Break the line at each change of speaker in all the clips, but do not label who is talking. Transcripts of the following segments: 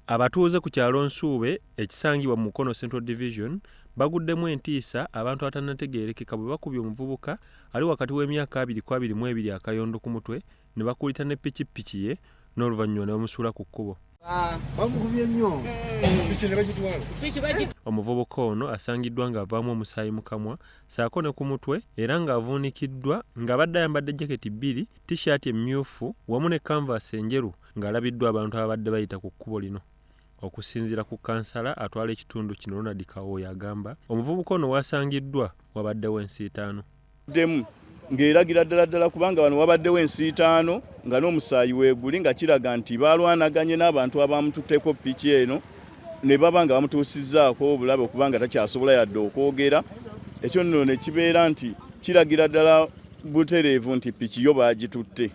Abatuuze ku kyalo Nsuube ekisangibwa mu Mukono Central Division baguddemu entiisa abantu abatannategeerekeka bwe bakubye omuvubuka ali wakati w'emyaka 22 akayondo ku mutwe ne bakulita ne pikipiki ye n'oluvannyuma ne bamusuula ku kkubo. Omuvubuka ono asangiddwa ng'avaamu omusaayi mu kamwa ssaako ne ku mutwe era ng'avuunikiddwa ng'abadde ayambadde jaketi 2, tishaati emmyufu wamu ne kanvaasi enjeru ng'alabiddwa abantu ababadde bayita ku kkubo lino. Okusinziira ku kansala atwala ekitundu kino Ronald Kawoya agamba omuvubuka ono wasangiddwa wabaddewo ensiitaano.
Ng'eragira ddala kubanga wano wabaddewo ensiitaano nga n'omusaayi weeguli nga kiraga nti baalwanaganye n'abantu abamututteko ppiki eno ne baba nga bamutuusizzaako obulabe okubanga takyasobola yadde okwogera. Ekyo nno ne kibeera nti kiragira ddala butereevu nti ppiki yo baagitutte.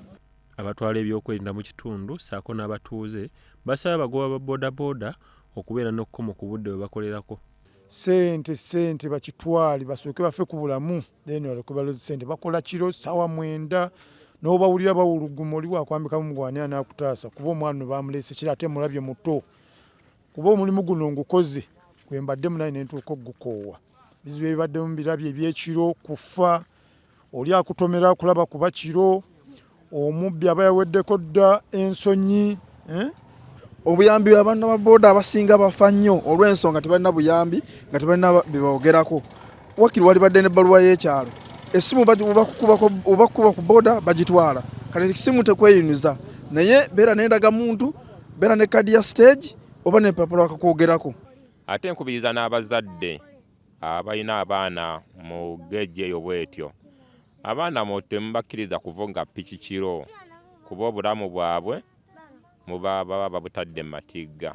Abatwala ebyokwerinda mu kitundu ssaako n'abatuuze basaba abagoba ba boodabooda okubeera n'okukoma ku budde bwe bakolerako.
Sente bakitwali basooke bafe ku bulamu then walekubalozi sente bakola kiro ssaawa 9 n'obawulira bawuluguma oli wakwambika mugwanira n'akutaasa kuba omwana bamulese kira ate mulabye muto kuba omulimu guno ngukoze gwe mbadde munaye nentuuka ogukoowa bizibu ebibadde mu birabye ebyekiro kufa oli akutomera kulaba kuba kiro omubbi aba yaweddeko dda ensonyi
obuyambi abaana ba boda abasinga bafa nnyo olw'ensonga tebalina buyambi nga tebalina biboogerako. Wakiri wali badde n'ebbaluwa y'ekyalo essimu obakuba ku boda bagitwala kati ekisimu tekweyuniza naye beera n'endagamuntu beera ne kadi ya stage oba n'empapula akakwogerako.
Ate nkubiriza n'abazadde abalina abaana mu gejje eyo bwetyo abaana temubakkiriza kuvuga ppiki kiro kuba obulamu bwabwe baba babutadde matigga.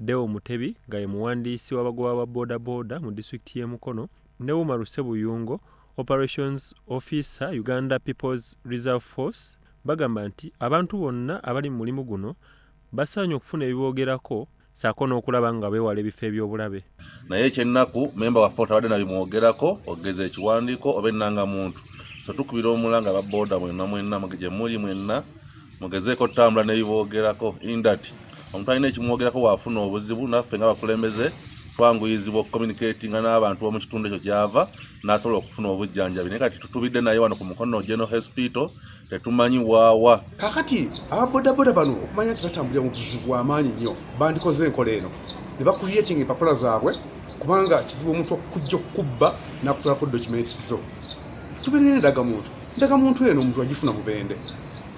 Deo Mutebi nga ye muwandiisi w'abagoba ba boodabooda mu disitulikiti y'e Mukono ne Wuma Lusebuyungo Operations Officer Uganda People's Reserve Force bagamba nti abantu bonna abali mu mulimu guno basaanye okufuna ebiboogerako ssaako n'okulaba nga beewala ebifo eby'obulabe.
Naye ekyennaku memba waffe otabadde nabimwogerako ogeza ekiwandiiko oba ennangamuntu so tukubira omulanga ba booda mwenna gye muli mwenna mugezeeko ttambula n'ebiboogerako indati omuntu alina ekimwogerako waafuna obuzibu naffe nga bakulembeze twanguyizibwa okucommunicatinga n'abantu b'omu kitundu ekyo gy'ava n'asobola okufuna obujjanjabi naye kati tutubidde naye wano ku Mukono General Hospital tetumanyi waawa.
Kakati ababodaboda bano okumanya nti batambulira mu buzibu bw'amaanyi nnyo bandikoze enkola eno ne bakuliyetinga empapula zaabwe kubanga kizibu omuntu okujja okukubba n'akutwalako documents zo. Tubeerera endagamuntu eno omuntu agifuna mubende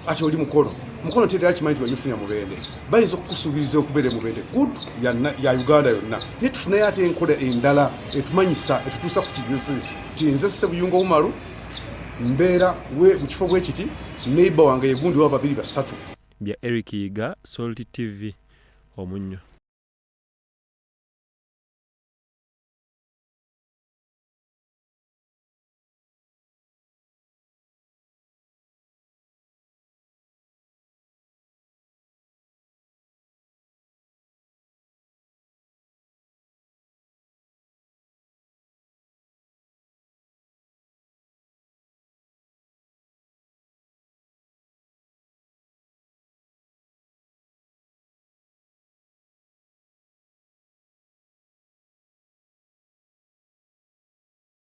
ati oli Mukono tetera kimanyi nti wagifunira mubende bayinza okukusuubiriza okubeera mubende good ya Uganda yonna naye tufunayo ate enkola endala etumanyisa etutuusa ku kijusi ti nze Ssebuyungo Umaru mbeera mu kifo bwe kiti neighbor wange yegundi wa 2 3.
Bya Eric Yiga, Salt TV, Omunnyo.